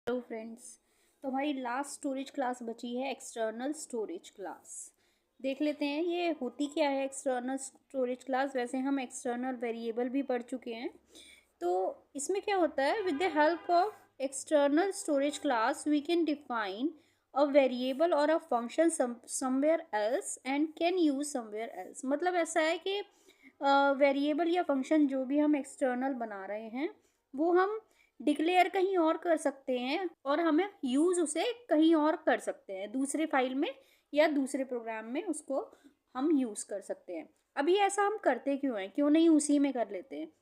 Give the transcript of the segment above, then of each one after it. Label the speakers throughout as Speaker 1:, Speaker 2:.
Speaker 1: Hello friends. तो हमारी last storage class बची है एक्सटर्नल स्टोरेज क्लास। देख लेते हैं ये होती क्या है एक्सटर्नल स्टोरेज क्लास। वैसे हम एक्सटर्नल वेरिएबल भी पढ़ चुके हैं। तो इसमें क्या होता है, with the help of external storage class we can define a variable और a function somewhere else and can use somewhere else. मतलब ऐसा है कि वेरिएबल या फंक्शन जो भी हम एक्सटर्नल बना रहे हैं वो हम डिक्लेयर कहीं और कर सकते हैं और हमें यूज़ उसे कहीं और कर सकते हैं, दूसरे फाइल में या दूसरे प्रोग्राम में उसको हम यूज़ कर सकते हैं। अभी ऐसा हम करते क्यों हैं, क्यों नहीं उसी में कर लेते हैं।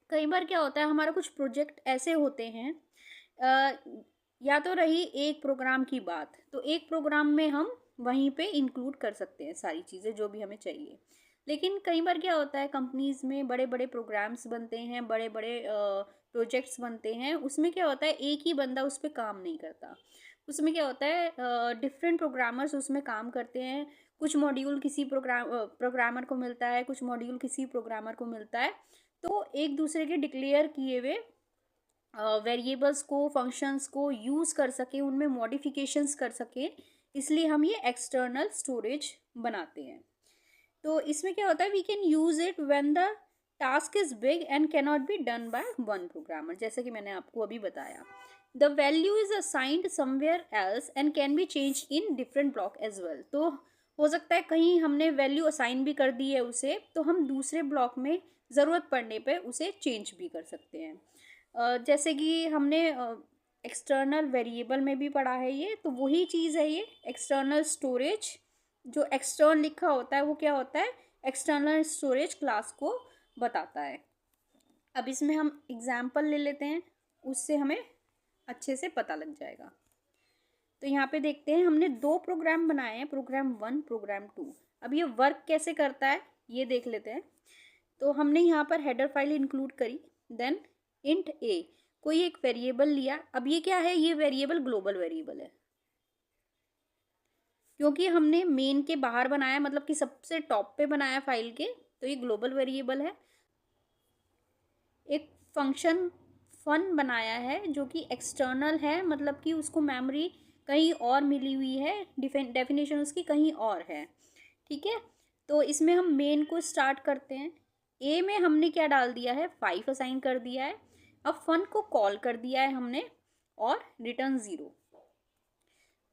Speaker 1: कई बार क्या होता है, हमारा कुछ प्रोजेक्ट ऐसे होते हैं, अ, या तो रही एक प्रोग्राम की बात, तो एक प्रोग्राम में हम वहीं पे इंक्लूड कर सकते हैं सारी चीज़ें जो भी हमें चाहिए। लेकिन कई बार क्या होता है, कंपनीज में बड़े बड़े प्रोग्राम्स बनते हैं, बड़े बड़े प्रोजेक्ट्स बनते हैं। उसमें क्या होता है, एक ही बंदा उस पर काम नहीं करता। उसमें क्या होता है, डिफरेंट प्रोग्रामर्स उसमें काम करते हैं। कुछ मॉड्यूल किसी प्रोग्रामर को मिलता है, कुछ मॉड्यूल किसी प्रोग्रामर को मिलता है। तो एक दूसरे के डिक्लेयर किए हुए वेरिएबल्स को, फंक्शंस को यूज़ कर सके, उनमें मॉडिफिकेशंस कर सके, इसलिए हम ये एक्सटर्नल स्टोरेज बनाते हैं। तो इसमें क्या होता है, we can use it when the task is big and cannot be done by one programmer, जैसे कि मैंने आपको अभी बताया। The value is assigned somewhere else and can be change in different block as well. तो हो सकता है कहीं हमने वैल्यू असाइन भी कर दी है उसे, तो हम दूसरे ब्लॉक में ज़रूरत पड़ने पे उसे चेंज भी कर सकते हैं। जैसे कि हमने एक्सटर्नल वेरिएबल में भी पढ़ा है ये, तो वही चीज़ है ये एक्सटर्नल स्टोरेज। जो एक्सटर्न लिखा होता है वो क्या होता है, एक्सटर्नल स्टोरेज क्लास को बताता है। अब इसमें हम एग्जाम्पल ले लेते हैं, उससे हमें अच्छे से पता लग जाएगा। तो यहाँ पे देखते हैं, हमने दो प्रोग्राम बनाए हैं, प्रोग्राम 1, प्रोग्राम 2। अब ये वर्क कैसे करता है ये देख लेते हैं। तो हमने यहाँ पर हेडर फाइल इंक्लूड करी, देन इंट ए कोई एक वेरिएबल लिया। अब ये क्या है, ये वेरिएबल ग्लोबल वेरिएबल है, क्योंकि हमने मेन के बाहर बनाया, मतलब कि सबसे टॉप पे बनाया फाइल के, तो ये ग्लोबल वेरिएबल है। एक फंक्शन फन बनाया है जो कि एक्सटर्नल है, मतलब कि उसको मेमोरी कहीं और मिली हुई है, डेफिनेशन उसकी कहीं और है। ठीक है, तो इसमें हम मेन को स्टार्ट करते हैं। ए में हमने क्या डाल दिया है, 5 असाइन कर दिया है। अब फन को कॉल कर दिया है हमने और रिटर्न 0।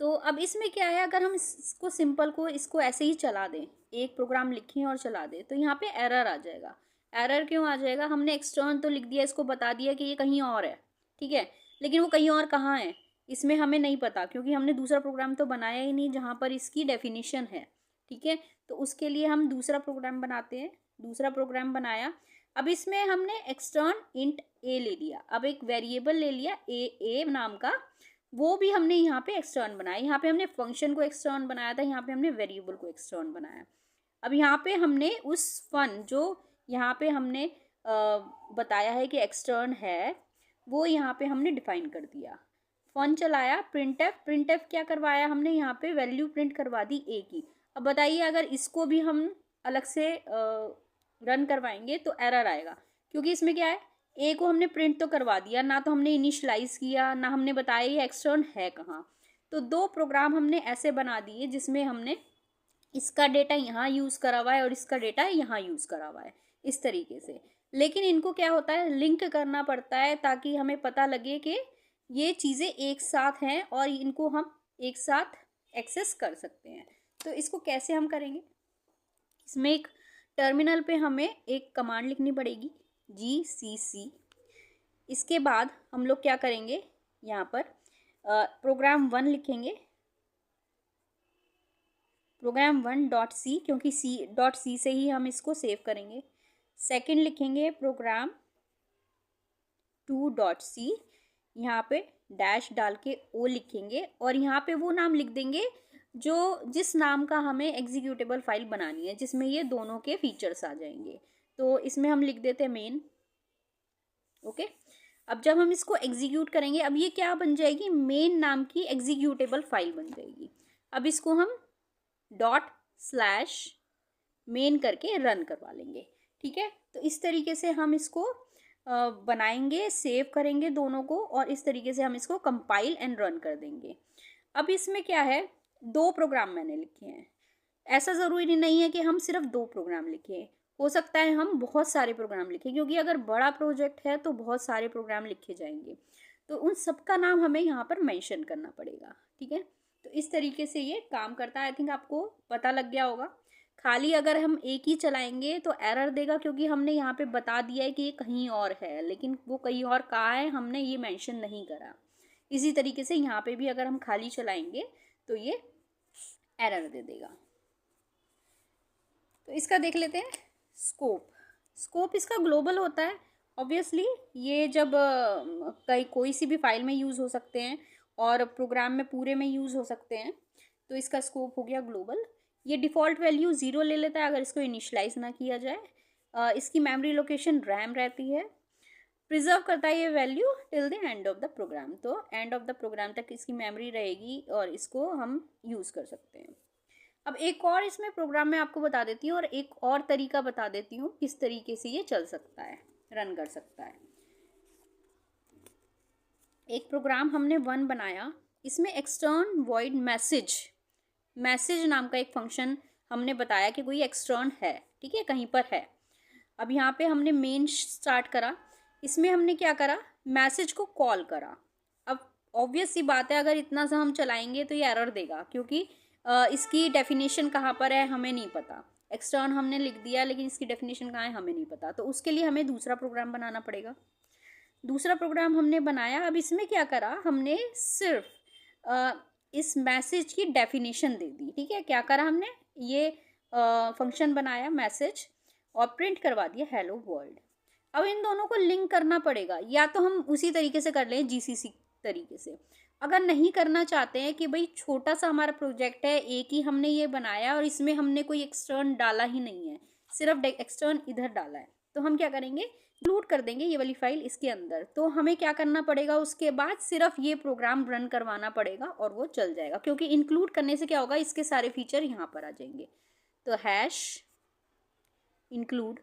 Speaker 1: तो अब इसमें क्या है, अगर हम इसको सिंपल को इसको ऐसे ही चला दें, एक प्रोग्राम लिखें और चला दें, तो यहाँ पे एरर आ जाएगा। एरर क्यों आ जाएगा, हमने एक्सटर्न तो लिख दिया, इसको बता दिया कि ये कहीं और है, ठीक है, लेकिन वो कहीं और कहाँ है इसमें हमें नहीं पता, क्योंकि हमने दूसरा प्रोग्राम तो बनाया ही नहीं जहाँ पर इसकी डेफिनेशन है। ठीक है, तो उसके लिए हम दूसरा प्रोग्राम बनाते हैं। दूसरा प्रोग्राम बनाया, अब इसमें हमने एक्सटर्न इंट ए ले लिया। अब एक वेरिएबल ले लिया ए नाम का, वो भी हमने यहाँ पे एक्सटर्न बनाया। यहाँ पे हमने फंक्शन को एक्सटर्न बनाया था, यहाँ पे हमने वेरिएबल को एक्सटर्न बनाया। अब यहाँ पे हमने उस फन जो यहाँ पे हमने बताया है कि एक्सटर्न है, वो यहाँ पे हमने डिफाइन कर दिया। फन चलाया, प्रिंट एफ क्या करवाया हमने, यहाँ पे वैल्यू प्रिंट करवा दी ए की। अब बताइए, अगर इसको भी हम अलग से रन करवाएंगे तो एरर आएगा, क्योंकि इसमें क्या है, ए को हमने प्रिंट तो करवा दिया, ना तो हमने इनिशलाइज किया, ना हमने बताया ये एक्सटर्न है कहाँ। तो दो प्रोग्राम हमने ऐसे बना दिए जिसमें हमने इसका डेटा यहाँ यूज़ करा हुआ है और इसका डेटा यहाँ यूज़ करा हुआ है, इस तरीके से। लेकिन इनको क्या होता है, लिंक करना पड़ता है ताकि हमें पता लगे कि ये चीज़ें एक साथ हैं और इनको हम एक साथ एक्सेस कर सकते हैं। तो इसको कैसे हम करेंगे, इसमें एक टर्मिनल पे हमें एक कमांड लिखनी पड़ेगी, GCC। इसके बाद हम लोग क्या करेंगे, यहाँ पर प्रोग्राम 1 लिखेंगे, प्रोग्राम 1.c, क्योंकि C.c से ही हम इसको सेव करेंगे। सेकंड लिखेंगे प्रोग्राम 2.c, यहाँ पे डैश डाल के ओ लिखेंगे और यहाँ पे वो नाम लिख देंगे जो जिस नाम का हमें एग्जीक्यूटेबल फाइल बनानी है, जिसमें ये दोनों के फीचर्स आ जाएंगे। तो इसमें हम लिख देते हैं मेन। ओके, अब जब हम इसको एग्जीक्यूट करेंगे, अब ये क्या बन जाएगी, मेन नाम की एग्जीक्यूटेबल फाइल बन जाएगी। अब इसको हम ./main करके रन करवा लेंगे। ठीक है, तो इस तरीके से हम इसको बनाएंगे, सेव करेंगे दोनों को, और इस तरीके से हम इसको कंपाइल एंड रन कर देंगे। अब इसमें क्या है, 2 प्रोग्राम मैंने लिखे हैं। ऐसा ज़रूरी नहीं है कि हम सिर्फ 2 प्रोग्राम लिखें, हो सकता है हम बहुत सारे प्रोग्राम लिखें, क्योंकि अगर बड़ा प्रोजेक्ट है तो बहुत सारे प्रोग्राम लिखे जाएंगे, तो उन सब का नाम हमें यहाँ पर मेंशन करना पड़ेगा। ठीक है, तो इस तरीके से ये काम करता है। आई थिंक आपको पता लग गया होगा। खाली अगर हम एक ही चलाएंगे तो एरर देगा, क्योंकि हमने यहाँ पे बता दिया है कि ये कहीं और है, लेकिन वो कहीं और कहाँ है हमने ये मेंशन नहीं करा। इसी तरीके से यहाँ पे भी अगर हम खाली चलाएंगे तो ये एरर दे देगा। तो इसका देख लेते हैं स्कोप इसका ग्लोबल होता है। ऑब्वियसली ये जब कोई सी भी फाइल में यूज़ हो सकते हैं और प्रोग्राम में पूरे में यूज़ हो सकते हैं, तो इसका स्कोप हो गया ग्लोबल। ये डिफ़ॉल्ट वैल्यू 0 ले लेता है अगर इसको इनिशलाइज ना किया जाए। इसकी मेमोरी लोकेशन रैम रहती है। प्रिजर्व करता है ये value till the end of the program, तो एंड ऑफ द प्रोग्राम तक इसकी मेमोरी रहेगी और इसको हम यूज़ कर सकते हैं। अब एक और इसमें प्रोग्राम मैं आपको बता देती हूँ और एक और तरीका बता देती हूँ किस तरीके से ये चल सकता है, रन कर सकता है। एक प्रोग्राम हमने 1 बनाया, इसमें एक्सटर्न वॉइड मैसेज नाम का एक फंक्शन हमने बताया कि कोई एक्सटर्न है, ठीक है, कहीं पर है। अब यहाँ पे हमने मेन स्टार्ट करा, इसमें हमने क्या करा, मैसेज को कॉल करा। अब ऑब्वियस सी बात है, अगर इतना सा हम चलाएंगे तो ये एरर देगा, क्योंकि इसकी डेफिनेशन कहाँ पर है हमें नहीं पता। एक्सटर्न हमने लिख दिया लेकिन इसकी डेफिनेशन कहाँ है हमें नहीं पता, तो उसके लिए हमें दूसरा प्रोग्राम बनाना पड़ेगा। दूसरा प्रोग्राम हमने बनाया। अब इसमें क्या करा, हमने सिर्फ इस मैसेज की डेफिनेशन दे दी। ठीक है, क्या करा हमने, ये फंक्शन बनाया मैसेज और प्रिंट करवा दिया हेलो वर्ल्ड। अब इन दोनों को लिंक करना पड़ेगा, या तो हम उसी तरीके से कर लें जीसीसी तरीके से। अगर नहीं करना चाहते हैं कि भाई छोटा सा हमारा प्रोजेक्ट है, एक ही हमने ये बनाया और इसमें हमने कोई एक्सटर्न डाला ही नहीं है, सिर्फ एक्सटर्न इधर डाला है, तो हम क्या करेंगे, इंक्लूड कर देंगे ये वाली फाइल इसके अंदर। तो हमें क्या करना पड़ेगा, उसके बाद सिर्फ ये प्रोग्राम रन करवाना पड़ेगा और वो चल जाएगा, क्योंकि इंक्लूड करने से क्या होगा, इसके सारे फीचर यहाँ पर आ जाएंगे। तो हैश इंक्लूड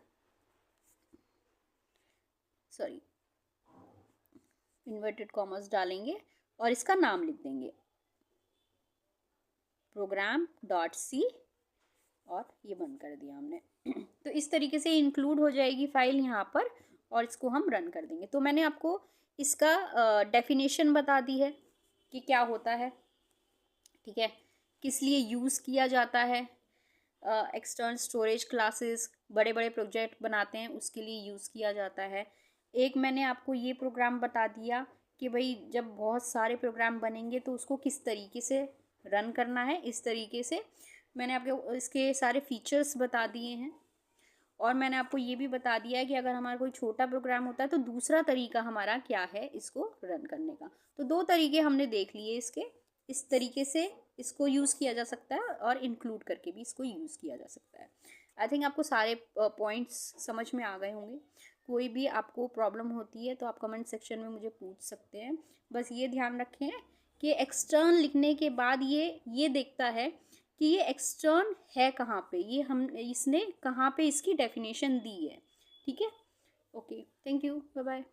Speaker 1: इन्वर्टेड कॉमर्स डालेंगे और इसका नाम लिख देंगे program.c और ये बंद कर दिया हमने। तो इस तरीके से इंक्लूड हो जाएगी फाइल यहाँ पर और इसको हम रन कर देंगे। तो मैंने आपको इसका डेफिनेशन बता दी है कि क्या होता है, ठीक है, किस लिए यूज़ किया जाता है। एक्सटर्नल स्टोरेज क्लासेस बड़े बड़े प्रोजेक्ट बनाते हैं उसके लिए यूज़ किया जाता है। एक मैंने आपको ये प्रोग्राम बता दिया कि भाई जब बहुत सारे प्रोग्राम बनेंगे तो उसको किस तरीके से रन करना है, इस तरीके से मैंने आपको इसके सारे फीचर्स बता दिए हैं। और मैंने आपको ये भी बता दिया है कि अगर हमारा कोई छोटा प्रोग्राम होता है तो दूसरा तरीका हमारा क्या है इसको रन करने का। तो 2 तरीके हमने देख लिए इसके, इस तरीके से इसको यूज़ किया जा सकता है और इंक्लूड करके भी इसको यूज़ किया जा सकता है। आई थिंक आपको सारे पॉइंट्स समझ में आ गए होंगे। कोई भी आपको प्रॉब्लम होती है तो आप कमेंट सेक्शन में मुझे पूछ सकते हैं। बस ये ध्यान रखें कि एक्सटर्न लिखने के बाद ये देखता है कि ये एक्सटर्न है कहाँ पे, ये इसने कहाँ पे इसकी डेफिनेशन दी है। ठीक है, okay, thank you, bye bye.